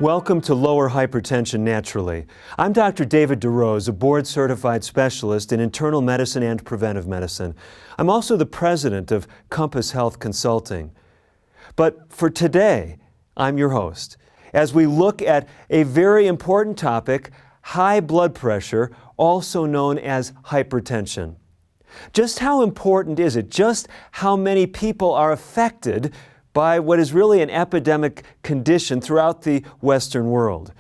Welcome to Lower Hypertension Naturally. I'm Dr. David DeRose, a board-certified specialist in internal medicine and preventive medicine. I'm also the president of Compass Health Consulting. But for today, I'm your host, as we look at a very important topic, high blood pressure, also known as hypertension. Just how important is it? Just how many people are affected by what is really an epidemic condition throughout the Western world?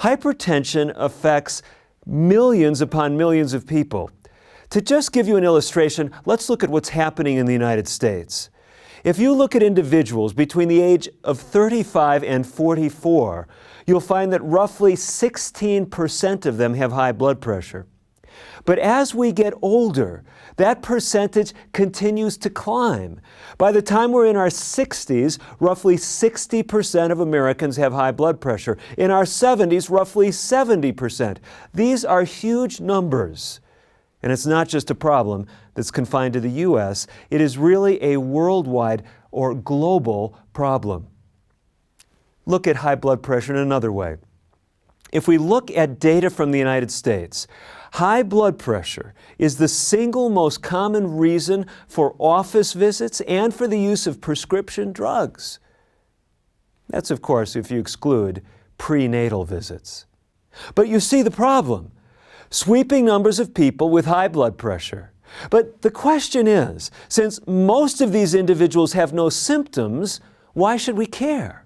Hypertension affects millions upon millions of people. To just give you an illustration, let's look at what's happening in the United States. If you look at individuals between the age of 35 and 44, you'll find that roughly 16% of them have high blood pressure. But as we get older, that percentage continues to climb. By the time we're in our 60s, roughly 60% of Americans have high blood pressure. In our 70s, roughly 70%. These are huge numbers. And it's not just a problem that's confined to the U.S. It is really a worldwide or global problem. Look at high blood pressure in another way. If we look at data from the United States, high blood pressure is the single most common reason for office visits and for the use of prescription drugs. That's, of course, if you exclude prenatal visits. But you see the problem. Sweeping numbers of people with high blood pressure. But the question is, since most of these individuals have no symptoms, why should we care?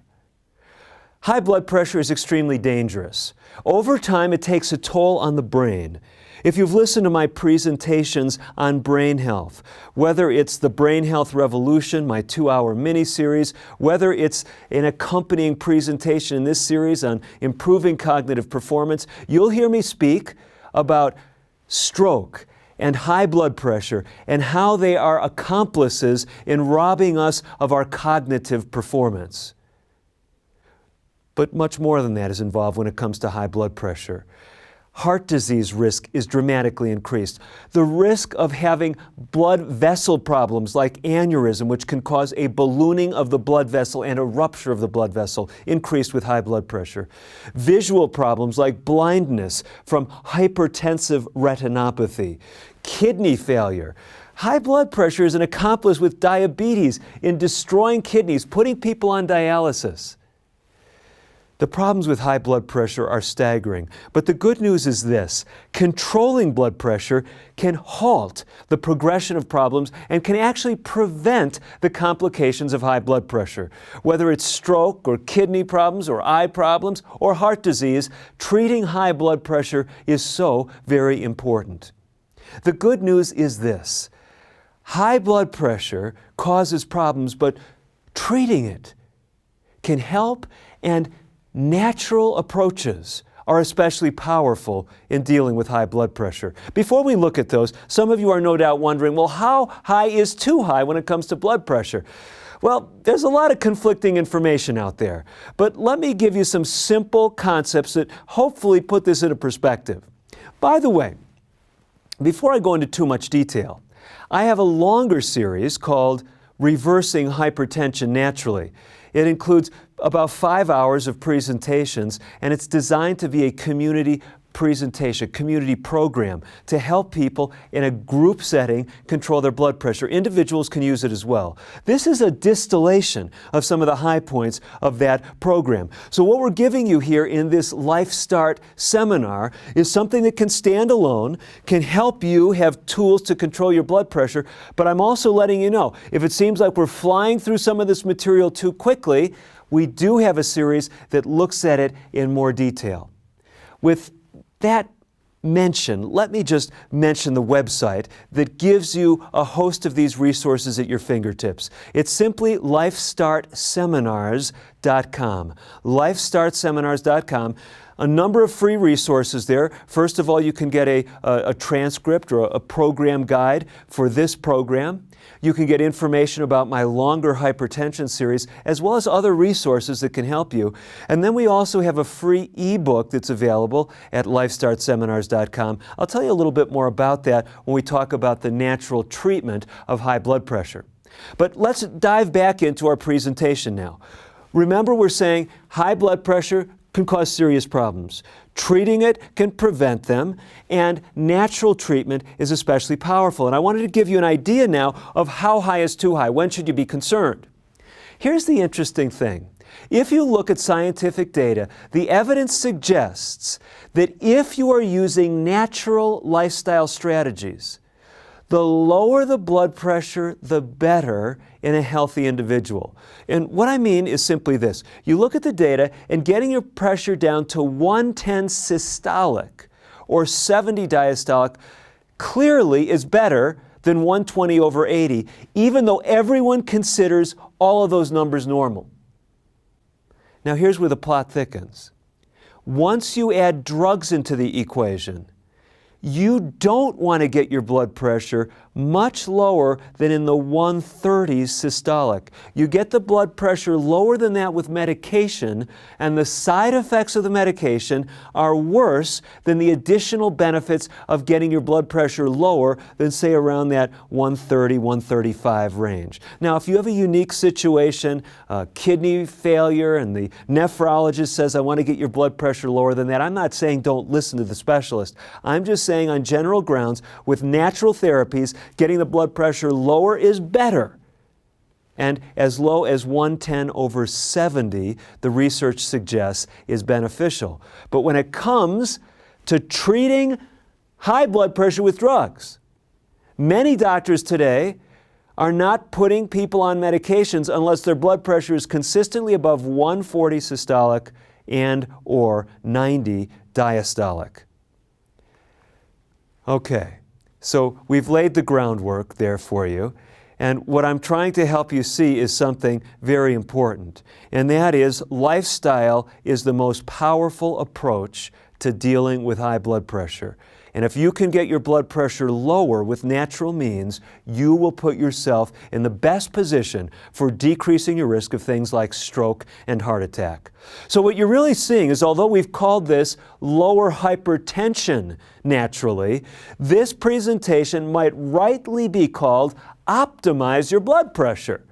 High blood pressure is extremely dangerous. Over time, it takes a toll on the brain. If you've listened to my presentations on brain health, whether it's the Brain Health Revolution, my 2-hour mini-series, whether it's an accompanying presentation in this series on improving cognitive performance, you'll hear me speak about stroke and high blood pressure and how they are accomplices in robbing us of our cognitive performance. But much more than that is involved when it comes to high blood pressure. Heart disease risk is dramatically increased. The risk of having blood vessel problems like aneurysm, which can cause a ballooning of the blood vessel and a rupture of the blood vessel, increased with high blood pressure. Visual problems like blindness from hypertensive retinopathy. Kidney failure. High blood pressure is an accomplice with diabetes in destroying kidneys, putting people on dialysis. The problems with high blood pressure are staggering, but the good news is this: controlling blood pressure can halt the progression of problems and can actually prevent the complications of high blood pressure. Whether it's stroke or kidney problems or eye problems or heart disease, treating high blood pressure is so very important. The good news is this: high blood pressure causes problems, but treating it can help, and natural approaches are especially powerful in dealing with high blood pressure. Before we look at those, some of you are no doubt wondering, well, how high is too high when it comes to blood pressure? Well, there's a lot of conflicting information out there, but let me give you some simple concepts that hopefully put this into perspective. By the way, before I go into too much detail, I have a longer series called Reversing Hypertension Naturally. It includes about 5 hours of presentations, and it's designed to be a community presentation, community program to help people in a group setting control their blood pressure. Individuals can use it as well. This is a distillation of some of the high points of that program. So what we're giving you here in this LifeStart seminar is something that can stand alone, can help you have tools to control your blood pressure, but I'm also letting you know, if it seems like we're flying through some of this material too quickly, we do have a series that looks at it in more detail. With that mention, let me just mention the website that gives you a host of these resources at your fingertips. It's simply LifeStartSeminars.com. LifeStartSeminars.com. A number of free resources there. First of all, you can get a transcript or a program guide for this program. You can get information about my longer hypertension series, as well as other resources that can help you. And then we also have a free ebook that's available at LifeStartSeminars.com. I'll tell you a little bit more about that when we talk about the natural treatment of high blood pressure. But let's dive back into our presentation now. Remember, we're saying high blood pressure can cause serious problems. Treating it can prevent them, and natural treatment is especially powerful. And I wanted to give you an idea now of how high is too high. When should you be concerned? Here's the interesting thing. If you look at scientific data, the evidence suggests that if you are using natural lifestyle strategies, the lower the blood pressure, the better in a healthy individual. And what I mean is simply this. You look at the data, and getting your pressure down to 110 systolic or 70 diastolic clearly is better than 120 over 80, even though everyone considers all of those numbers normal. Now here's where the plot thickens. Once you add drugs into the equation, you don't want to get your blood pressure much lower than in the 130s systolic. You get the blood pressure lower than that with medication, and the side effects of the medication are worse than the additional benefits of getting your blood pressure lower than, say, around that 130, 135 range. Now, if you have a unique situation, kidney failure, and the nephrologist says, I want to get your blood pressure lower than that, I'm not saying don't listen to the specialist. I'm just saying on general grounds, with natural therapies, getting the blood pressure lower is better. And as low as 110 over 70, the research suggests, is beneficial. But when it comes to treating high blood pressure with drugs, many doctors today are not putting people on medications unless their blood pressure is consistently above 140 systolic and or 90 diastolic. Okay, so we've laid the groundwork there for you, and what I'm trying to help you see is something very important, and that is lifestyle is the most powerful approach to dealing with high blood pressure. And if you can get your blood pressure lower with natural means, you will put yourself in the best position for decreasing your risk of things like stroke and heart attack. So what you're really seeing is, although we've called this lower hypertension naturally, this presentation might rightly be called optimize your blood pressure.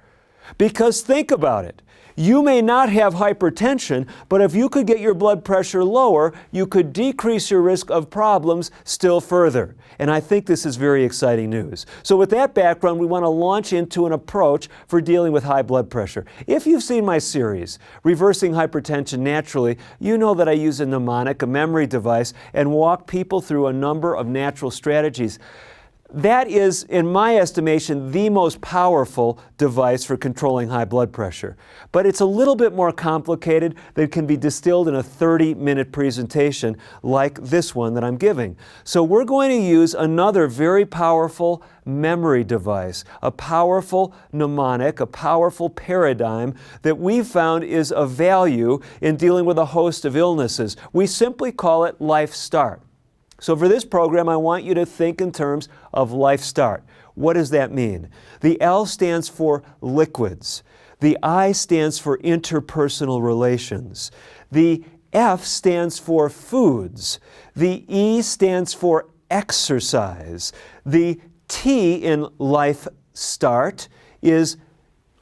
Because think about it. You may not have hypertension, but if you could get your blood pressure lower, you could decrease your risk of problems still further. And I think this is very exciting news. So with that background, we want to launch into an approach for dealing with high blood pressure. If you've seen my series, Reversing Hypertension Naturally, you know that I use a mnemonic, a memory device, and walk people through a number of natural strategies. That is, in my estimation, the most powerful device for controlling high blood pressure. But it's a little bit more complicated than can be distilled in a 30-minute presentation like this one that I'm giving. So we're going to use another very powerful memory device, a powerful mnemonic, a powerful paradigm that we've found is of value in dealing with a host of illnesses. We simply call it LifeStart. So for this program, I want you to think in terms of LifeStart. What does that mean? The L stands for liquids. The I stands for interpersonal relations. The F stands for foods. The E stands for exercise. The T in LifeStart is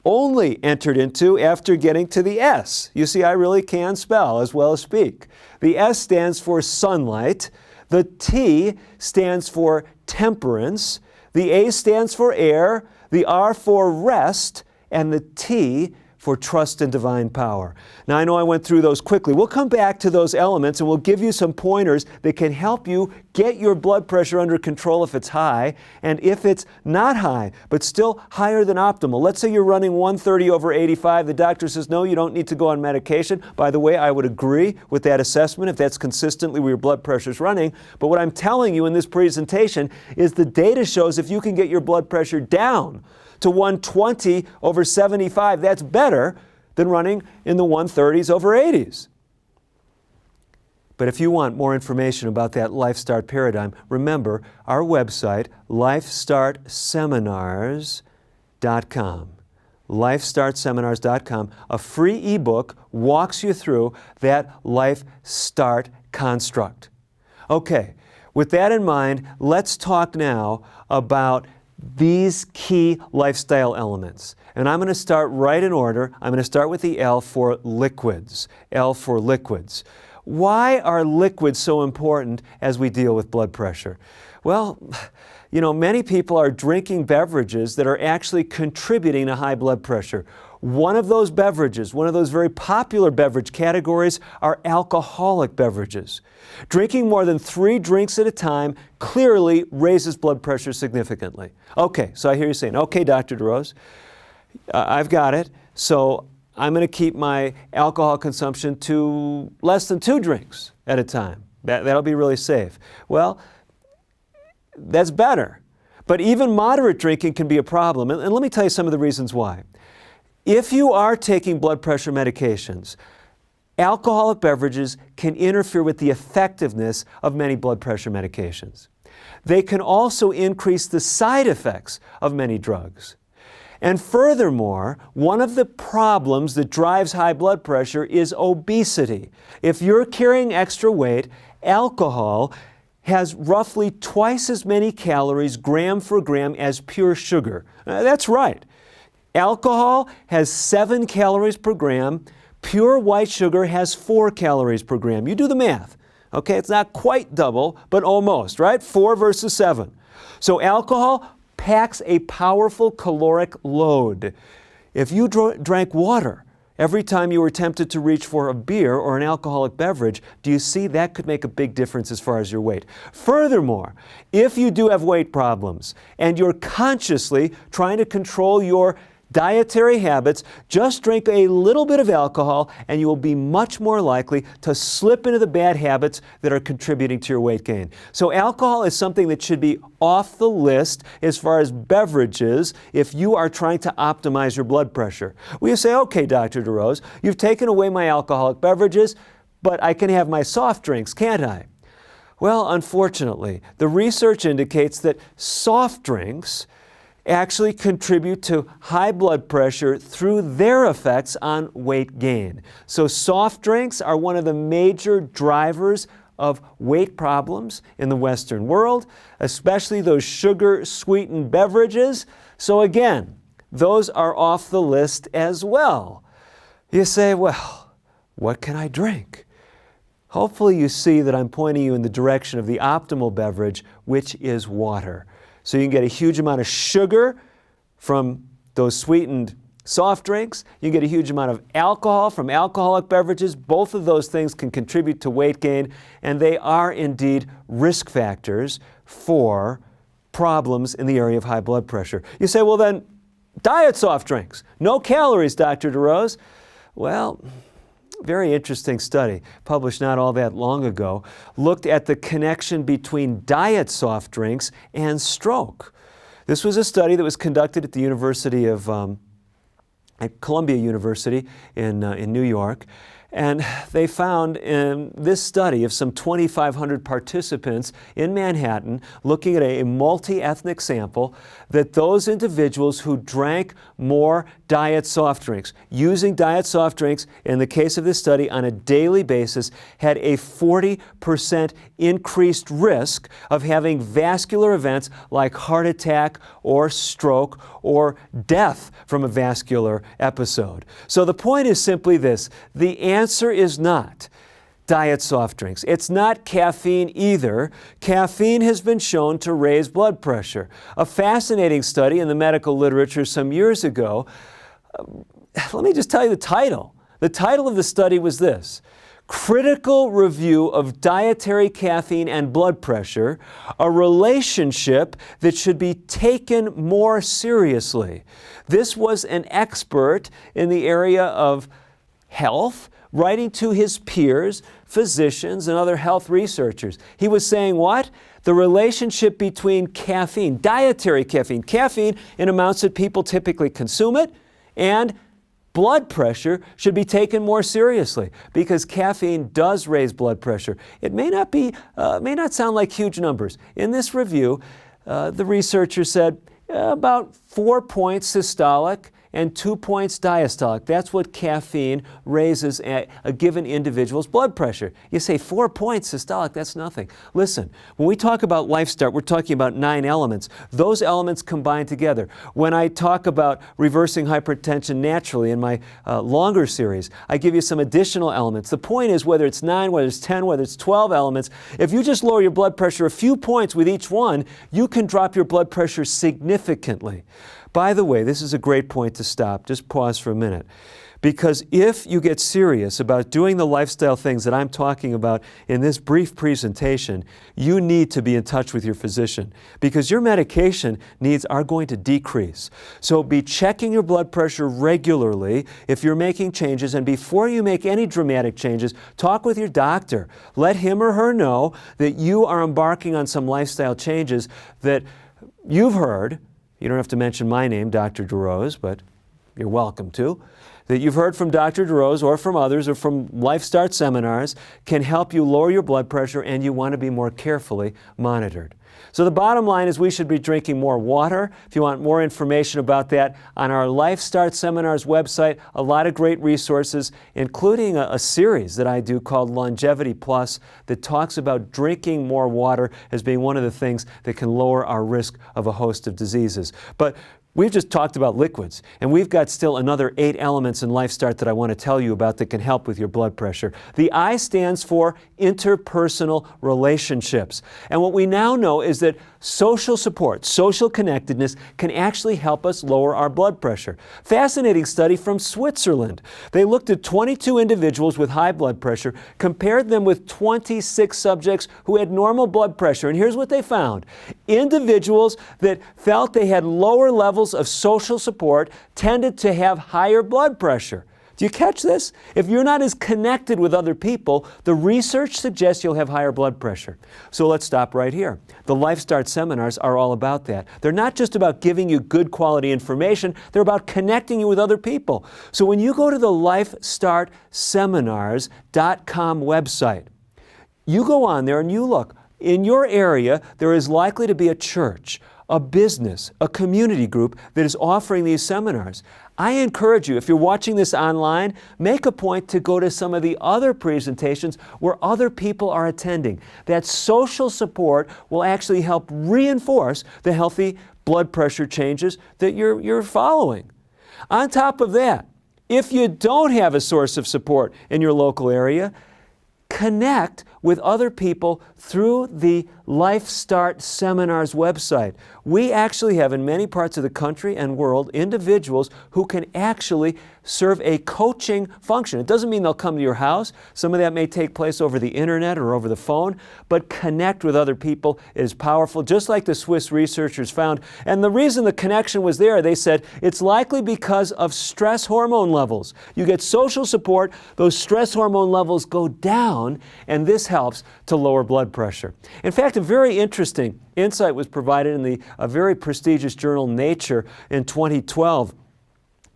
only entered into after getting to the S. You see, I really can spell as well as speak. The S stands for sunlight. The T stands for temperance, the A stands for air, the R for rest, and the T for trust and divine power. Now, I know I went through those quickly. We'll come back to those elements and we'll give you some pointers that can help you get your blood pressure under control if it's high, and if it's not high, but still higher than optimal. Let's say you're running 130 over 85. The doctor says, no, you don't need to go on medication. By the way, I would agree with that assessment if that's consistently where your blood pressure is running. But what I'm telling you in this presentation is the data shows if you can get your blood pressure down to 120 over 75, that's better than running in the 130s over 80s. But if you want more information about that LifeStart paradigm, remember our website, LifeStartSeminars.com. LifeStartSeminars.com. A free ebook walks you through that LifeStart construct. Okay, with that in mind, let's talk now about these key lifestyle elements. And I'm going to start right in order. I'm going to start with the L for liquids. L for liquids. Why are liquids so important as we deal with blood pressure? Well, you know, many people are drinking beverages that are actually contributing to high blood pressure. One of those beverages, one of those very popular beverage categories, are alcoholic beverages. Drinking more than 3 drinks at a time clearly raises blood pressure significantly. Okay, so I hear you saying, okay, Dr. DeRose, I've got it. So I'm going to keep my alcohol consumption to less than 2 drinks at a time. That'll be really safe. Well, that's better. But even moderate drinking can be a problem. And let me tell you some of the reasons why. If you are taking blood pressure medications, alcoholic beverages can interfere with the effectiveness of many blood pressure medications. They can also increase the side effects of many drugs. And furthermore, one of the problems that drives high blood pressure is obesity. If you're carrying extra weight, alcohol has roughly twice as many calories gram for gram as pure sugar. That's right. Alcohol has 7 calories per gram. Pure white sugar has 4 calories per gram. You do the math. Okay, it's not quite double, but almost, right? 4 versus 7. So alcohol packs a powerful caloric load. If you drank water every time you were tempted to reach for a beer or an alcoholic beverage, do you see that could make a big difference as far as your weight? Furthermore, if you do have weight problems and you're consciously trying to control your dietary habits, just drink a little bit of alcohol and you will be much more likely to slip into the bad habits that are contributing to your weight gain. So alcohol is something that should be off the list as far as beverages if you are trying to optimize your blood pressure. Well, you say, okay, Dr. DeRose, you've taken away my alcoholic beverages, but I can have my soft drinks, can't I? Well, unfortunately, the research indicates that soft drinks actually contribute to high blood pressure through their effects on weight gain. So soft drinks are one of the major drivers of weight problems in the Western world, especially those sugar-sweetened beverages. So again, those are off the list as well. You say, well, what can I drink? Hopefully you see that I'm pointing you in the direction of the optimal beverage, which is water. So you can get a huge amount of sugar from those sweetened soft drinks. You can get a huge amount of alcohol from alcoholic beverages. Both of those things can contribute to weight gain, and they are indeed risk factors for problems in the area of high blood pressure. You say, well then, diet soft drinks. No calories, Dr. DeRose. Well, very interesting study, published not all that long ago, looked at the connection between diet soft drinks and stroke. This was a study that was conducted at the University of, at Columbia University in New York. And they found in this study of some 2,500 participants in Manhattan, looking at a multi-ethnic sample, that those individuals who drank more diet soft drinks, using diet soft drinks, in the case of this study, on a daily basis, had a 40% increased risk of having vascular events like heart attack or stroke or death from a vascular episode. So the point is simply this: the answer is not diet soft drinks. It's not caffeine either. Caffeine has been shown to raise blood pressure. A fascinating study in the medical literature some years ago, let me just tell you the title. The title of the study was this: Critical Review of Dietary Caffeine and Blood Pressure, a relationship that should be taken more seriously. This was an expert in the area of health, writing to his peers, physicians, and other health researchers. He was saying what? The relationship between caffeine, dietary caffeine in amounts that people typically consume it, and blood pressure should be taken more seriously, because caffeine does raise blood pressure. It may not sound like huge numbers. In this review, the researcher said about 4 points systolic and 2 points diastolic. That's what caffeine raises a given individual's blood pressure. You say 4 points systolic, that's nothing. Listen, when we talk about LifeStart, we're talking about 9 elements. Those elements combine together. When I talk about reversing hypertension naturally in my longer series, I give you some additional elements. The point is, whether it's 9, whether it's 10, whether it's 12 elements, if you just lower your blood pressure a few points with each one, you can drop your blood pressure significantly. By the way, this is a great point to stop. Just pause for a minute. Because if you get serious about doing the lifestyle things that I'm talking about in this brief presentation, you need to be in touch with your physician, because your medication needs are going to decrease. So be checking your blood pressure regularly if you're making changes, and before you make any dramatic changes, talk with your doctor. Let him or her know that you are embarking on some lifestyle changes that you've heard. You don't have to mention my name, Dr. DeRose, but you're welcome to. That you've heard from Dr. DeRose or from others or from LifeStart seminars can help you lower your blood pressure, and you want to be more carefully monitored. So the bottom line is we should be drinking more water. If you want more information about that, on our LifeStart seminars website, a lot of great resources, including a series that I do called Longevity Plus that talks about drinking more water as being one of the things that can lower our risk of a host of diseases. But we've just talked about liquids, and we've got still another 8 elements in LifeStart that I want to tell you about that can help with your blood pressure. The I stands for interpersonal relationships. And what we now know is that social support, social connectedness can actually help us lower our blood pressure. Fascinating study from Switzerland. They looked at 22 individuals with high blood pressure, compared them with 26 subjects who had normal blood pressure, and here's what they found. Individuals that felt they had lower levels of social support tended to have higher blood pressure. Do you catch this? If you're not as connected with other people, the research suggests you'll have higher blood pressure. So let's stop right here. The LifeStart seminars are all about that. They're not just about giving you good quality information, they're about connecting you with other people. So when you go to the LifeStartSeminars.com website, you go on there and you look. In your area, there is likely to be a church, a business, a community group that is offering these seminars. I encourage you, if you're watching this online, make a point to go to some of the other presentations where other people are attending. That social support will actually help reinforce the healthy blood pressure changes that you're following. On top of that, if you don't have a source of support in your local area, connect with other people through the LifeStart Seminars website. We actually have in many parts of the country and world individuals who can actually serve a coaching function. It doesn't mean they'll come to your house. Some of that may take place over the internet or over the phone, but connect with other people is powerful, just like the Swiss researchers found. And the reason the connection was there, they said, it's likely because of stress hormone levels. You get social support, those stress hormone levels go down, and this helps to lower blood pressure. In fact, a very interesting insight was provided in a very prestigious journal, Nature, in 2012.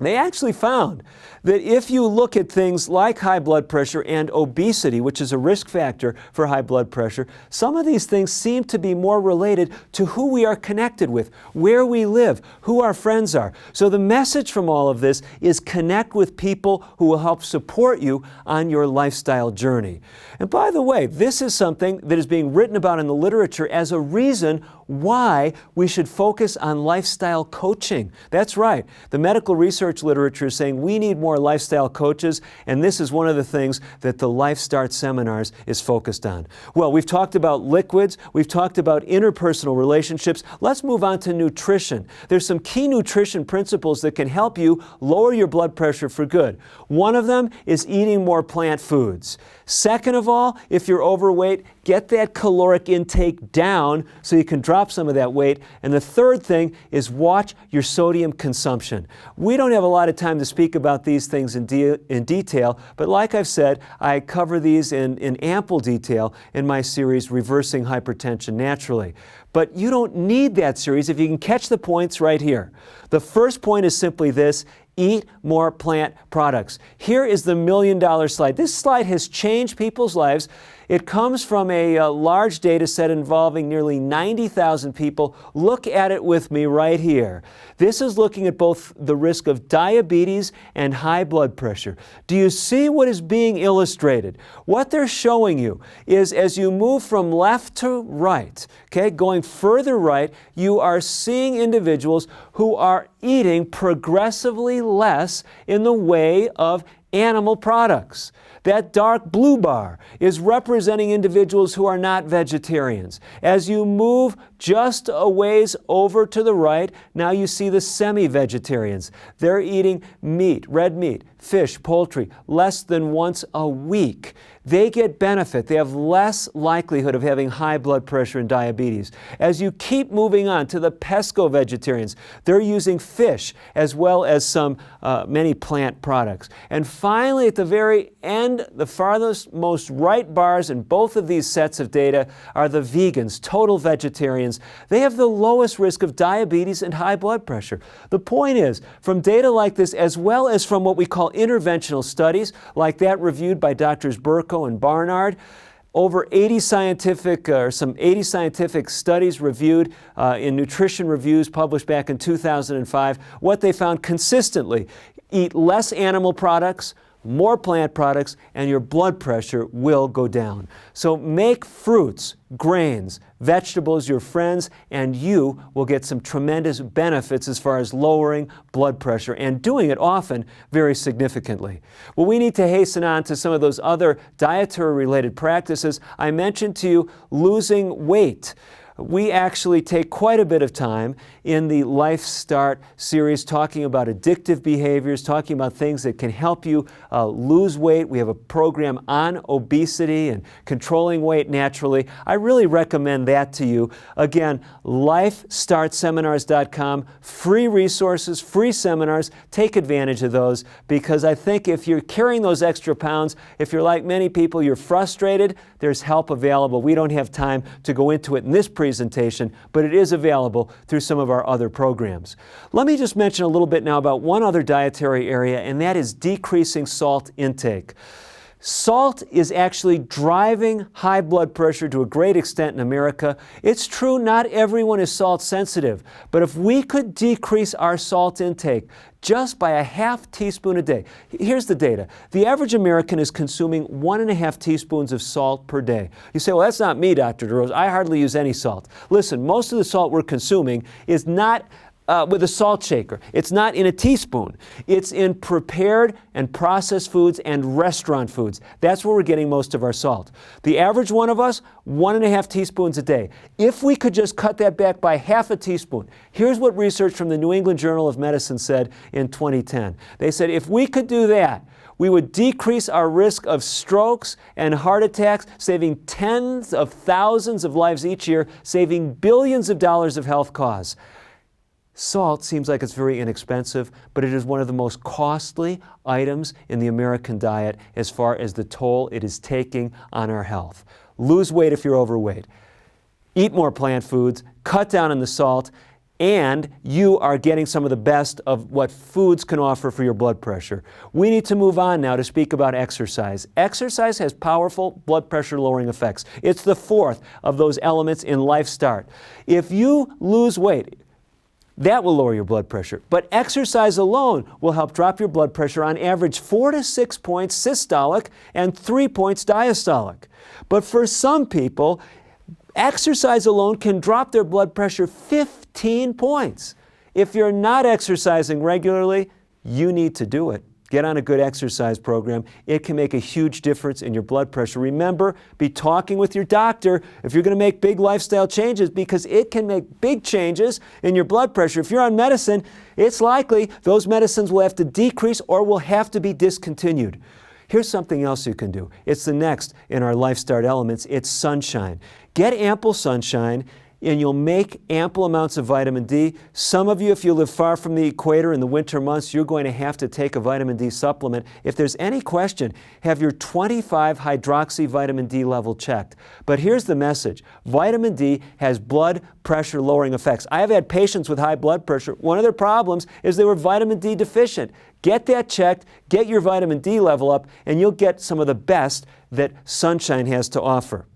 They actually found that if you look at things like high blood pressure and obesity, which is a risk factor for high blood pressure, some of these things seem to be more related to who we are connected with, where we live, who our friends are. So the message from all of this is connect with people who will help support you on your lifestyle journey. And by the way, this is something that is being written about in the literature as a reason why we should focus on lifestyle coaching. That's right. The medical research literature is saying we need more lifestyle coaches, and this is one of the things that the LifeStart Seminars is focused on. Well, we've talked about liquids, we've talked about interpersonal relationships. Let's move on to nutrition. There's some key nutrition principles that can help you lower your blood pressure for good. One of them is eating more plant foods. Second of all, if you're overweight, get that caloric intake down so you can drop some of that weight. And the third thing is watch your sodium consumption. We don't have a lot of time to speak about these things in detail, but like I've said, I cover these in ample detail in my series, Reversing Hypertension Naturally. But you don't need that series if you can catch the points right here. The first point is simply this: eat more plant products. Here is the $1 million slide. This slide has changed people's lives. It comes from a large data set involving nearly 90,000 people. Look at it with me right here. This is looking at both the risk of diabetes and high blood pressure. Do you see what is being illustrated? What they're showing you is as you move from left to right, okay, going further right, you are seeing individuals who are eating progressively less in the way of animal products. That dark blue bar is representing individuals who are not vegetarians. As you move just a ways over to the right, now you see the semi-vegetarians. They're eating meat, red meat, fish, poultry, less than once a week. They get benefit. They have less likelihood of having high blood pressure and diabetes. As you keep moving on to the pesco-vegetarians, they're using fish as well as many plant products. And finally, at the very end, the farthest most right bars in both of these sets of data are the vegans, total vegetarians. They have the lowest risk of diabetes and high blood pressure. The point is, from data like this, as well as from what we call interventional studies, like that reviewed by Drs. Burko and Barnard, over 80 scientific studies reviewed in nutrition reviews published back in 2005, what they found consistently: eat less animal products, more plant products, and your blood pressure will go down. So make fruits, grains, vegetables your friends, and you will get some tremendous benefits as far as lowering blood pressure, and doing it often very significantly. Well, we need to hasten on to some of those other dietary-related practices. I mentioned to you losing weight. We actually take quite a bit of time in the LifeStart series talking about addictive behaviors, talking about things that can help you lose weight. We have a program on obesity and controlling weight naturally. I really recommend that to you. Again, LifeStartSeminars.com, free resources, free seminars. Take advantage of those, because I think if you're carrying those extra pounds, if you're like many people, you're frustrated, there's help available. We don't have time to go into it in this presentation, but it is available through some of our other programs. Let me just mention a little bit now about one other dietary area, and that is decreasing salt intake. Salt is actually driving high blood pressure to a great extent in America. It's true, not everyone is salt sensitive, but if we could decrease our salt intake just by a half teaspoon a day. Here's the data. The average American is consuming 1.5 teaspoons of salt per day. You say, well, that's not me, Dr. DeRose. I hardly use any salt. Listen, most of the salt we're consuming is not with a salt shaker. It's not in a teaspoon. It's in prepared and processed foods and restaurant foods. That's where we're getting most of our salt. The average one of us, 1.5 teaspoons a day. If we could just cut that back by half a teaspoon, here's what research from the New England Journal of Medicine said in 2010. They said if we could do that, we would decrease our risk of strokes and heart attacks, saving tens of thousands of lives each year, saving billions of dollars of health costs. Salt seems like it's very inexpensive, but it is one of the most costly items in the American diet as far as the toll it is taking on our health. Lose weight if you're overweight. Eat more plant foods, cut down on the salt, and you are getting some of the best of what foods can offer for your blood pressure. We need to move on now to speak about exercise. Exercise has powerful blood pressure lowering effects. It's the fourth of those elements in LifeStart. If you lose weight, that will lower your blood pressure. But exercise alone will help drop your blood pressure on average 4 to 6 points systolic and 3 points diastolic. But for some people, exercise alone can drop their blood pressure 15 points. If you're not exercising regularly, you need to do it. Get on a good exercise program. It can make a huge difference in your blood pressure. Remember, be talking with your doctor if you're going to make big lifestyle changes, because it can make big changes in your blood pressure. If you're on medicine, it's likely those medicines will have to decrease or will have to be discontinued. Here's something else you can do. It's the next in our LifeStart elements. It's sunshine. Get ample sunshine. and you'll make ample amounts of vitamin D. Some of you, if you live far from the equator in the winter months, you're going to have to take a vitamin D supplement. If there's any question, have your 25-hydroxy vitamin D level checked. But here's the message. Vitamin D has blood pressure lowering effects. I have had patients with high blood pressure. One of their problems is they were vitamin D deficient. Get that checked, get your vitamin D level up, and you'll get some of the best that sunshine has to offer.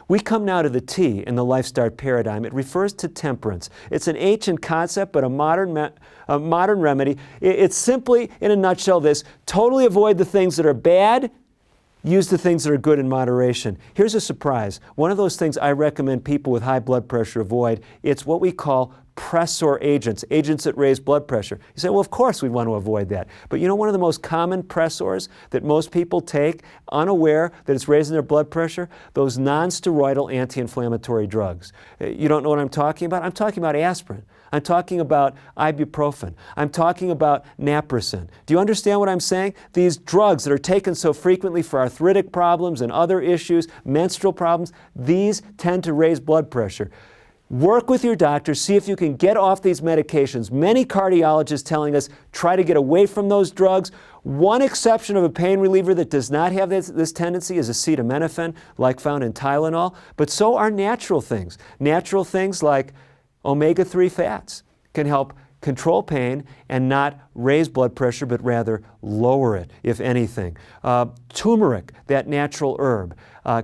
We come now to the T in the LifeStart paradigm. It refers to temperance. It's an ancient concept, but a modern remedy. It's simply, in a nutshell, this: totally avoid the things that are bad, use the things that are good in moderation. Here's a surprise. One of those things I recommend people with high blood pressure avoid, it's what we call pressor agents, agents that raise blood pressure. You say, well, of course we'd want to avoid that. But you know one of the most common pressors that most people take, unaware that it's raising their blood pressure? Those non-steroidal anti-inflammatory drugs. You don't know what I'm talking about? I'm talking about aspirin. I'm talking about ibuprofen. I'm talking about naproxen. Do you understand what I'm saying? These drugs that are taken so frequently for arthritic problems and other issues, menstrual problems, these tend to raise blood pressure. Work with your doctor, see if you can get off these medications. Many cardiologists telling us try to get away from those drugs. One exception of a pain reliever that does not have this tendency is acetaminophen, like found in Tylenol, but so are natural things. Natural things like omega-3 fats can help control pain and not raise blood pressure, but rather lower it, if anything. Turmeric, that natural herb,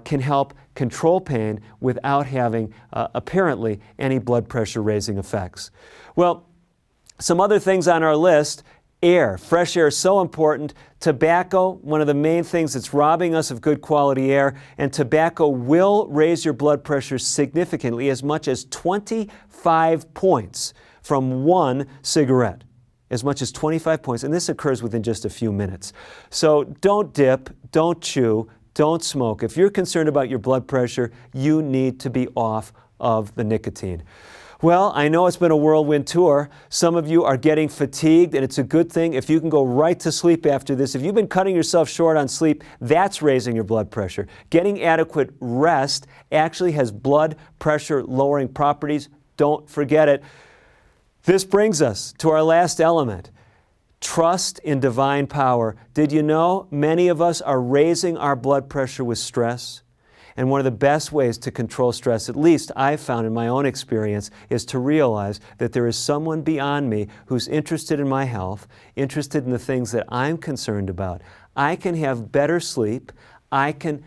can help control pain without having, apparently, any blood pressure raising effects. Well, some other things on our list: air. Fresh air is so important. Tobacco, one of the main things that's robbing us of good quality air, and tobacco will raise your blood pressure significantly, as much as 25 points from one cigarette. As much as 25 points, and this occurs within just a few minutes. So don't dip, don't chew, don't smoke. If you're concerned about your blood pressure, you need to be off of the nicotine. Well, I know it's been a whirlwind tour. Some of you are getting fatigued, and it's a good thing if you can go right to sleep after this. If you've been cutting yourself short on sleep, that's raising your blood pressure. Getting adequate rest actually has blood pressure lowering properties. Don't forget it. This brings us to our last element: trust in divine power. Did you know many of us are raising our blood pressure with stress? And one of the best ways to control stress, at least I've found in my own experience, is to realize that there is someone beyond me who's interested in my health, interested in the things that I'm concerned about. I can have better sleep. I can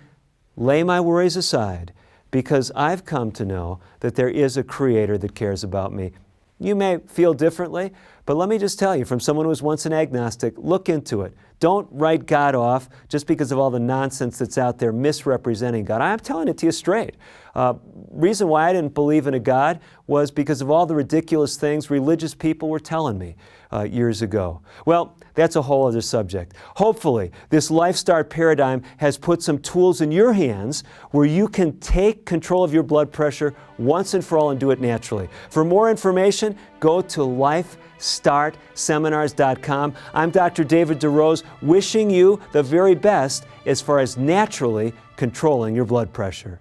lay my worries aside because I've come to know that there is a Creator that cares about me. You may feel differently, but let me just tell you, from someone who was once an agnostic, look into it. Don't write God off just because of all the nonsense that's out there misrepresenting God. I'm telling it to you straight. Reason why I didn't believe in a God was because of all the ridiculous things religious people were telling me years ago. Well, that's a whole other subject. Hopefully, this LifeStart paradigm has put some tools in your hands where you can take control of your blood pressure once and for all and do it naturally. For more information, go to LifeStartSeminars.com. I'm Dr. David DeRose, wishing you the very best as far as naturally controlling your blood pressure.